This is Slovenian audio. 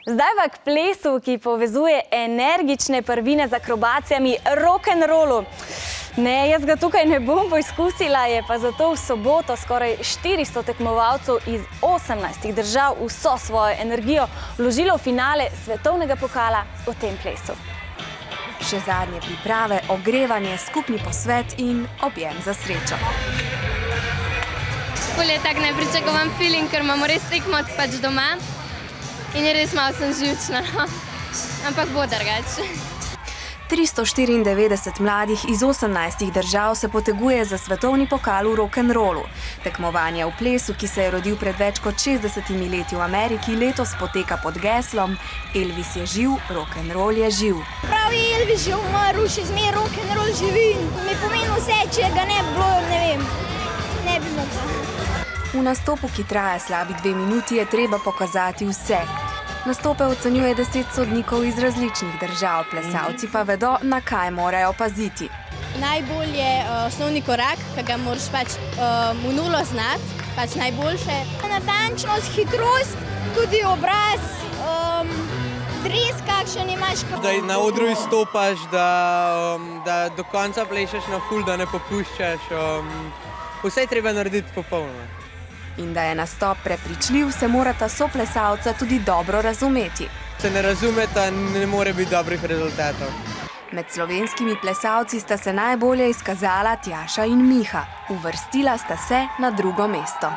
Zdaj pa k plesu, ki povezuje energične prvine z akrobacijami rock'n'rollu. Ne, jaz ga tukaj ne bom poizkusila, je pa zato v soboto skoraj 400 tekmovalcev iz 18 držav vso svojo energijo vložilo v finale svetovnega pokala v tem plesu. Še zadnje priprave, ogrevanje, skupni posvet in objem za srečo. Ful je tak nepričakovan feeling, ker imamo res tekmo pač doma in je res malo sem živčna, no. Ampak bo drugače. 394 mladih iz 18 držav se poteguje za svetovni pokal v rock'n'rollu. Tekmovanje v plesu, ki se je rodil pred več kot 60 leti v Ameriki, letos poteka pod geslom Elvis je živ, rock'n'roll je živ. Pravi Elvis je umrl, še zmeraj rock'n'roll živi. Mi pomeni vse, če ga ne bi bilo, ne vem, ne bi mogla. V nastopu, ki traja slabi 2 minuti, je treba pokazati vse. Nastope ocenjuje 10 sodnikov iz različnih držav, plesalci pa vedo, na kaj morajo paziti. Najbolj je osnovni korak, ki ga moraš pač v nulo znati, pač najboljše. Natančnost, hitrost, tudi obraz, dres, kakšen imaš. Da na odru izstopaš, da do konca plešeš na ful, da ne popuščaš. Vse je treba narediti popolnoma. In da je nastop prepričljiv, se morata soplesalca tudi dobro razumeti. Se ne razumeta, ne more biti dobrih rezultatov. Med slovenskimi plesalci sta se najbolje izkazala Tjaša in Miha. Uvrstila sta se na drugo mesto.